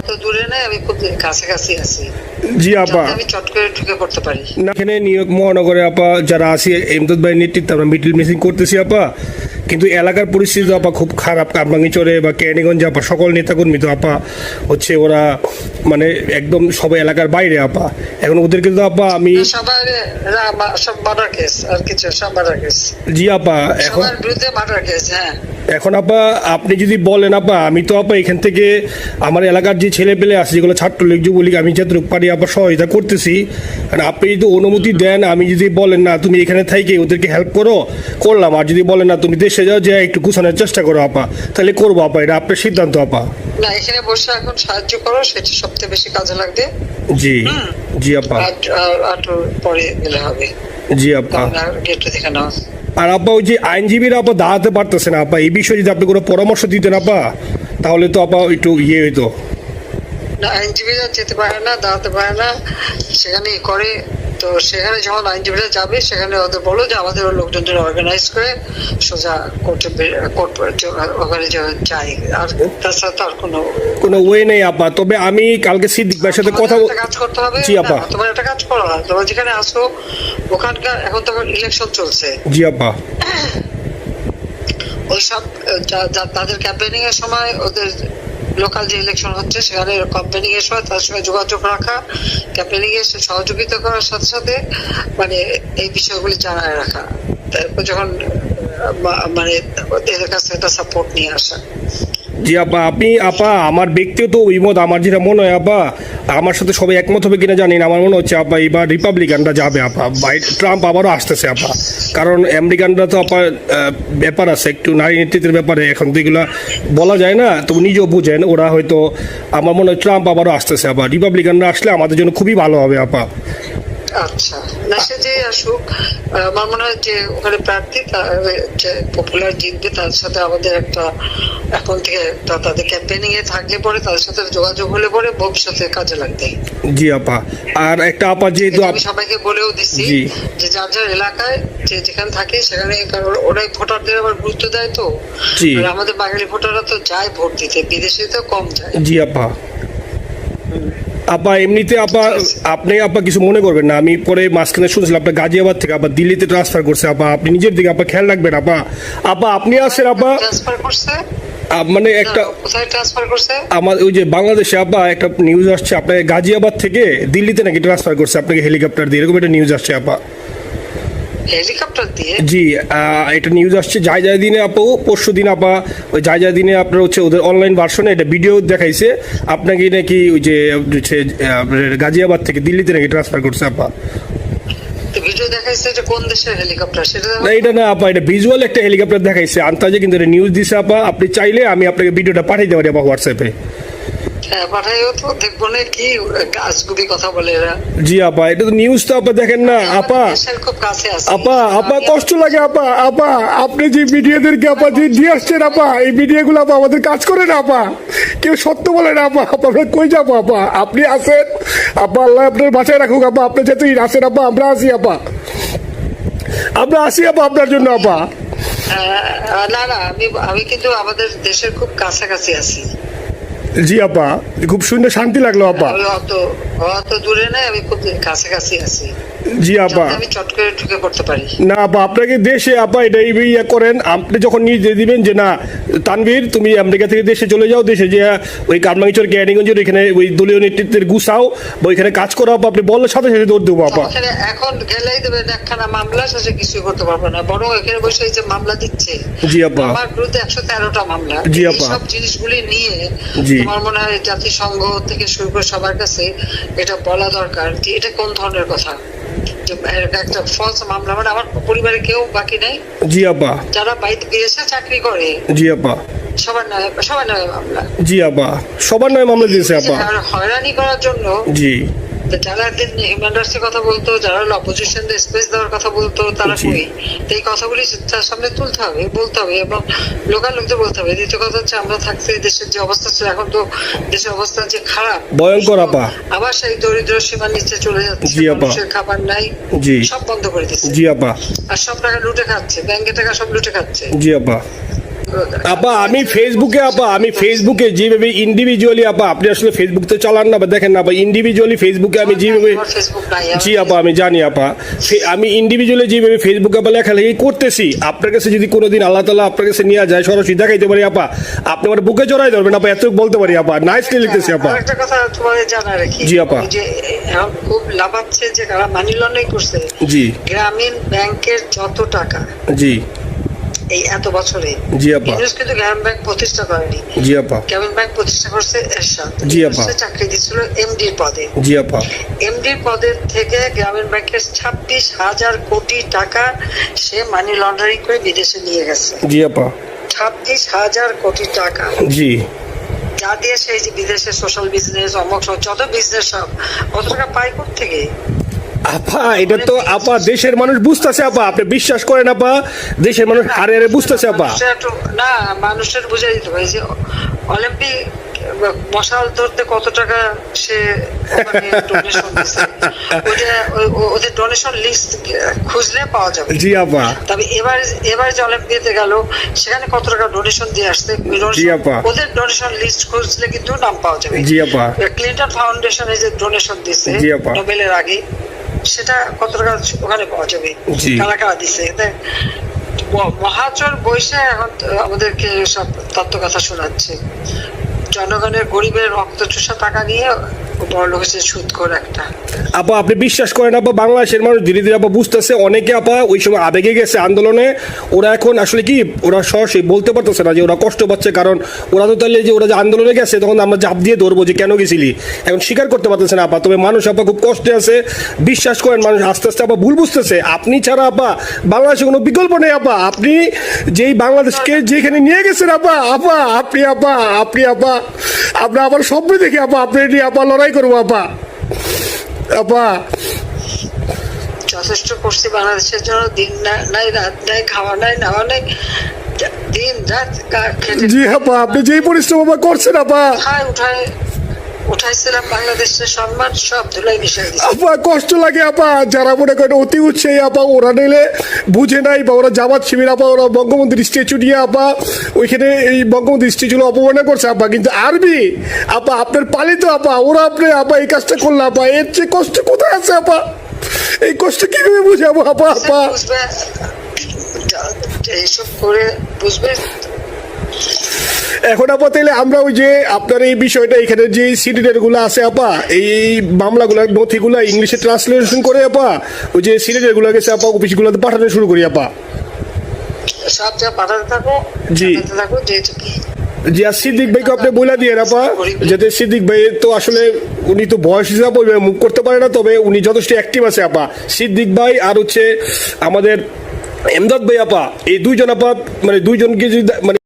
অত দূরে নাই, আমি খুব কাছাকাছি আছি। জি আপা, আমি চট করে ঢুকে পড়তে পারি না এখানে নিউ ইয়র্ক মহানগরে আপা যারা আছি এমদাদ ভাই নেতৃত্বে আমরা মিডল মিসিং করতেছি আপা, কিন্তু এলাকার পরিস্থিতি তো আপা খুব খারাপ। কামরাঙ্গীরচরে বা কেরানীগঞ্জে আপা সকল নেতাকর্মী তো আপা হচ্ছে ওরা মানে একদম সবাই এলাকার বাইরে আপা। এখন ওদেরকে তো আপা আমি সবার সব মার্ডার কেস, আর কিছু সব মার্ডার কেস। জি আপা, এখন সবার বিরুদ্ধে মার্ডার কেস। হ্যাঁ, এখন আপা আপনি যদি বলেন আপা, আমি তো আপা এখান থেকে আমার এলাকার যে ছেলে পেলে আছে যেগুলো ছাত্রলীগ যুবলীগ আমি যতটুকু পারি আপা সহায়তা করতেছি। আর আপনি যদি অনুমতি দেন, আমি যদি বলেন না তুমি এখানে থেকে ওদেরকে হেল্প করো, করলাম। আর যদি বলেন না তুমি দেশে যাও, যে একটু গুছানোর চেষ্টা করো আপা, তাহলে করবো আপা, এটা আপনার সিদ্ধান্ত আপা। না এখানে বসে এখন সাহায্য করো, সেটা সবচেয়ে বেশি কাজে লাগবে। জি জি আপা, আর পরে গেলে হবে। জি আপা। গেটটা দেখে নাও। আর আপা ওই যে আইনজীবীরা আপা দাঁড়াতে পারতেছে না আপা, এই বিষয়ে যদি আপনি কোনো পরামর্শ দিতেন আপা, তাহলে তো আপা একটু ইয়ে হইতো। না আইনজীবীরা যেতে পারে না, দাঁড়াতে পারে না, সেখানে করে। তো সেখানে যখন আইনজীবীরা যাবে, সেখানে ওদের বলো যে আমাদের লোকজনদের অর্গানাইজ করে সোজা কোর্টে ওখানে যাই। আর তাছাড়া তো আর কোনো ওয়ে নেই আপা। তবে আমি কালকে সিদ্দিক ভাইয়ের সাথে কথা কাজ করতে হবে। জি আপা। তোমার একটা কাজ করো, তোমার যেখানে আসো ওখানকার এখন তো ইলেকশন চলছে। জি আপা। ওইসব তাদের ক্যাম্পেনিং এর সময় ওদের লোকাল যে ইলেকশন হচ্ছে সেখানে ক্যাম্পেনিং এর সময় তার সঙ্গে যোগাযোগ রাখা, ক্যাম্পেনিং এর সহযোগিতা করার সাথে সাথে মানে এই বিষয়গুলি জানায় রাখা। তারপর যখন মানে এদের কাছে একটা সাপোর্ট নিয়ে আসা। জি আপা, আপনি আপা আমার ব্যক্তিগত অভিমত, আমার যেটা মনে হয় আপা, আমার সাথে সবাই একমত হবে কিনা জানি না, আমার মনে হচ্ছে আপা এবার রিপাবলিকানরা যাবে আপা, ট্রাম্প আবারও আসতেছে আপা। কারণ আমেরিকানরা তো আপা ব্যাপার আছে একটু নারী নেতৃত্বের ব্যাপারে, এখন তো এগুলো বলা যায় না, তো নিজেও বুঝেন ওরা হয়তো, আমার মনে হয় ট্রাম্প আবারও আসতেছে আপা। রিপাবলিকানরা আসলে আমাদের জন্য খুবই ভালো হবে আপা। আচ্ছা, না সে যে আসুক, আমার মনে হয় যে ওখানে প্রার্থী যে পপুলার জিতবে, তার সাথে আমাদের একটা এখন থেকে তাদের ক্যাম্পেনিং এ থাকলে পরে তাদের সাথে যোগাযোগ হলে পরে ভবিষ্যতে কাজে লাগবে। জি আপা। আর একটা আপা যেহেতু আমি সবাইকে বলেও দিচ্ছি যে যার যার এলাকায় যে যেখানে থাকে সেখানে, কারণ ওরাই ভোটারদের আবার গুরুত্ব দেয়। তো আমাদের বাঙালি ভোটাররা তো যায় ভোট দিতে, বিদেশে তো কম যায়। জি আপা। আপা এমনিতে আপা আপনি আপা কিছু মনে করবেন না, আমি পরে মাঝখানে শুনছিলাম আপনার গাজিয়াবাদ থেকে আপা দিল্লিতে ট্রান্সফার করছে আপা, আপনি নিজের দিকে আপা খেয়াল রাখবেন আপা। আপা আপনি আসেন আপা, ট্রান্সফার করছে মানে একটা কোথায় ট্রান্সফার করছে আমার ওই যে বাংলাদেশে আপা একটা নিউজ আসছে আপনার গাজিয়াবাদ থেকে দিল্লিতে নাকি ট্রান্সফার করছে আপনাকে হেলিকপ্টার দিয়ে, এরকম একটা নিউজ আসছে আপা। হেলিকপ্টার দিয়ে? জি, এটা নিউজ আসছে যায় যায় দিনে আপু, পরশু দিন আপা ওই যায় যায় দিনে আপনার হচ্ছে ওদের অনলাইন ভার্সনে এটা ভিডিও দেখাইছে আপনাকে নাকি ওই যে গাজিয়াবাদ থেকে দিল্লিতে নাকি ট্রান্সফার করছে আপা। ভিডিও দেখাইছে, এটা কোন দেশের হেলিকপ্টার সেটা? না এটা না আপা, এটা ভিজুয়াল একটা হেলিকপ্টার দেখাইছে আন্তাজে, কিন্তু এটা নিউজ দিছে আপা। আপনি চাইলে আমি আপনাকে ভিডিওটা পাঠিয়ে দিতে পারি আপা হোয়াটসঅ্যাপে। পাঠাইও তো, দেখবো না কি গাছগুবি কথা বলে এরা। জি আপা, এটা তো নিউজ তো আপা দেখেন না আপা। খুব কাছে আছে আপা, আপা কষ্ট লাগে আপা। আপা আপনি যে মিডিয়াদেরকে আপা যে দিয়ে আসছেন আপা, এই মিডিয়াগুলো আপা আমাদের কাজ করে না আপা, কেউ সত্য বলে না আপা। আমরা কই যাবো আপা, আপনি আসেন আপা, আল্লাহ আপনার বাঁচায় রাখুক আপা। আপনি যেহেতু আসেন আপা, আমরা আসি আপা, আমরা আসি আপা আপনার জন্য আপা। না না, আমি কিন্তু আমাদের দেশের খুব কাছাকাছি আছি। জি আপা, খুব শুনে শান্তি লাগলো আপা। অত দূরে নাই, আমি খুব কাছাকাছি আছি। জি আপা, আমি চট করে ঢুকে পড়তে পারি না আপা আপনাকে দেশে আপা এটা ইয়ে করেন, আপনি যখন নিজে দিবেন যে না তানভীর তুমি আমেরিকা থেকে দেশে চলে যাও, দেশে যে ওই কারমাঙ্গীরচর কেরানীগঞ্জের ওইখানে ওই দলীয় নেতৃত্বের গুছাও বা ওইখানে কাজ করো আপা, আপনি বললে সাথে সাথে দৌড় দেবো আপা। এখন গেলেই দেবেন একখানা মামলা, শেষে কিছুই করতে পারবে না, বরং এখানে বসে যে মামলা দিচ্ছে। জি আপা। আমার বিরুদ্ধে 113টা মামলা। জি আপা। সব জিনিসগুলি নিয়ে আমার মনে হয় জাতিসংঘ থেকে শুরু করে সবার কাছে এটা বলা দরকার যে এটা কোন ধরনের কথা। একটা ফলস মামলা, মানে আমার পরিবারে কেউ বাকি নাই। জি আপা। যারা বাইরে বিদেশে চাকরি করে জি আপা, সবার নয় মামলা। জি আপা, সবার নয় মামলা দিয়েছে আপা। হয়রানি করার জন্য জি, যারা একদিন হিউম্যান রাইটসের কথা বলতো, যারা অপোজিশন স্পেস দেওয়ার কথা বলতো, তারা কই? এই কথাগুলি তার সামনে তুলতে হবে, বলতে হবে, এবং লোকাল লোকদের বলতে হবে। দ্বিতীয় কথা হচ্ছে আমরা থাকতে দেশের যে অবস্থা ছিল, এখন তো দেশের অবস্থা যে খারাপ, ভয়ঙ্কর আপা, আবার সেই দরিদ্র সীমার নিচে চলে যাচ্ছে। মানুষের খাবার নাই, সব বন্ধ করে দিচ্ছে। জি আপা। আর সব টাকা লুটে খাচ্ছে, ব্যাংকের টাকা সব লুটে খাচ্ছে। জি আপা। আপা আমি ফেসবুকে যেভাবে ইন্ডিভিজুয়ালি আপা আপনি আসলে ফেসবুক তো চালান না বা দেখেন না, বা ইন্ডিভিজুয়ালি ফেসবুকে আমি যেভাবে ফেসবুক নাই জি আপা আমি জানি আপা, আমি ইন্ডিভিজুয়ালি যেভাবে ফেসবুকে আপা লেখালেখি করতেছি, আপনার কাছে যদি কোনোদিন আল্লাহ তাআলা আপনার কাছে নিয়ে যায় সরাসরি দেখাইতে পারি আপা, আপনি আমার বুকে জড়াই ধরবেন আপা, এত বলতে পারি আপা, নাইসলি লিখতেছি আপা। একটা কথা তোমার জানা রাখি, জি আপা। যে এখন খুব লাভাচ্ছে যে কারা মানি লন্ডারিং করছে, জি গ্রামীণ ব্যাংকের যত টাকা জি এই এত বছরে, জি আপা। ইউনুস কিন্তু গ্রামীণ ব্যাংক প্রতিষ্ঠা করেনি, জি আপা। গ্রামীণ ব্যাংক প্রতিষ্ঠা করছে এরশাদ। জি আপা। সে চাকরি দিচ্ছিল এমডির পদে, জি আপা। এমডির পদের থেকে গ্রামীণ ব্যাংকের 26,000 কোটি টাকা সে মানি লন্ডারিং করে বিদেশে নিয়ে গেছে। জি আপা। 26,000 কোটি টাকা, জি যা দিয়ে সেই যে বিদেশে সোশ্যাল বিজনেস অমক যত বিজনেস সব কত টাকা পাই থেকে। আপা এটা তো আপা দেশের মানুষ বুঝতেছে আপা, আপনি বিশ্বাস করেন আপা, দেশের মানুষ হারে হারে বুঝতেছে আপা। না মানুষের বুঝে দিতে পারে যে অলিম্পিক মশাল ধরতে কত টাকা সে ডোনেশন দিচ্ছে, ওদের ডোনেশন লিস্ট খুঁজলে পাওয়া যাবে। জি আপা। তবে এবার যে অলিম্পিয়াতে গেল সেখানে কত টাকা ডোনেশন দিয়ে আসছে, জি আপা। ওদের ডোনেশন লিস্ট খুঁজলে কিন্তু নাম পাওয়া যাবে। জি আপা। ক্লিন্টন ফাউন্ডেশনে যে ডোনেশন দিচ্ছে জি আপা। নোবেলের আগে, সেটা কত টাকা ওখানে পাওয়া যাবে, জি। কারা কারা দিচ্ছে। মহাচর বৈশা এখন আমাদেরকে সব তত্ত্ব কথা শোনাচ্ছে, জনগণের গরিবের রক্ত চুষা টাকা নিয়ে বড় লোক হচ্ছে সুদখোর একটা। আপা আপনি বিশ্বাস করেন আপা, বাংলাদেশের মানুষ ধীরে ধীরে আপা বুঝতেছে, অনেকে আপা ওই সময় আবেগে গেছে আন্দোলনে, ওরা এখন আসলে কি ওরা সরাসরি বলতে পারতেছে না যে ওরা কষ্ট পাচ্ছে, কারণ ওরা তো তাহলে যে ওরা যে আন্দোলনে গেছে তখন আমরা জাপ দিয়ে ধরবো যে কেন গেছিলি, এখন স্বীকার করতে পারতেছে না আপা। তবে মানুষ আপা খুব কষ্টে আছে, বিশ্বাস করেন মানুষ আস্তে আস্তে আপা ভুল বুঝতেছে। আপনি ছাড়া আপা বাংলাদেশে কোনো বিকল্প নেই আপা, আপনি যেই বাংলাদেশকে যেখানে নিয়ে গেছেন আপা, আপনি আমার স্বপ্ন দেখি আপা, আপনি নিয়ে আপা লড়াই করবো আপা। যথেষ্ট করছি বাংলাদেশের জন্য, দিন নাই রাত নাই, খাওয়া নাই নাওয়া নাই, দিন রাত জি আপা আপনি যেই পরিশ্রম আপা করছেন আপা, উঠাইছিলাম বাংলাদেশের সম্মান সব ধুলাই মিশাই দিচ্ছে। আপা কষ্ট লাগে আপা, যারা মনে করেন অতি উৎসাহী আপা, ওরা নিলে বুঝে নাই, বা ওরা জামাত শিবির আপা, ওরা বঙ্গবন্ধুর স্ট্যাচু নিয়ে আপা ওইখানে এই বঙ্গবন্ধুর স্ট্যাচু অপমানে করছে আপা, কিন্তু আরবি আপা আপনার পালিত আপা, ওরা আপনি আপা এই কাজটা করলে আপা, এর চেয়ে কষ্ট কোথায় আছে আপা, এই কষ্ট কিভাবে বুঝাবো আপা? বুঝবে এইসব করে বুঝবে। এখন আপা তাইলে আমরা ওই যে আপনার এই বিষয়টা এখানে যে সিডিডেট গুলো আছে আপা, এই মামলাগুলো নথিগুলো ইংলিশে ট্রান্সলেশন করে আপা ওই যে সিডিডেট গুলো গেছে আপা অফিসগুলোতে পাঠানো শুরু করি আপা। সব যা পাঠাতে থাকো, জি যেহেতু কি জি। আর সিদ্দিক ভাইকে আপনি বলে দিয়ে আপা, যাতে সিদ্দিক ভাই তো আসলে উনি তো বয়স হিসাবে মুখ করতে পারে না, তবে উনি যথেষ্ট অ্যাক্টিভ আছে আপা। সিদ্দিক ভাই আর হচ্ছে আমাদের এমদাদ ভাই আপা, এই দুইজন আপা মানে দুইজনকে যদি মানে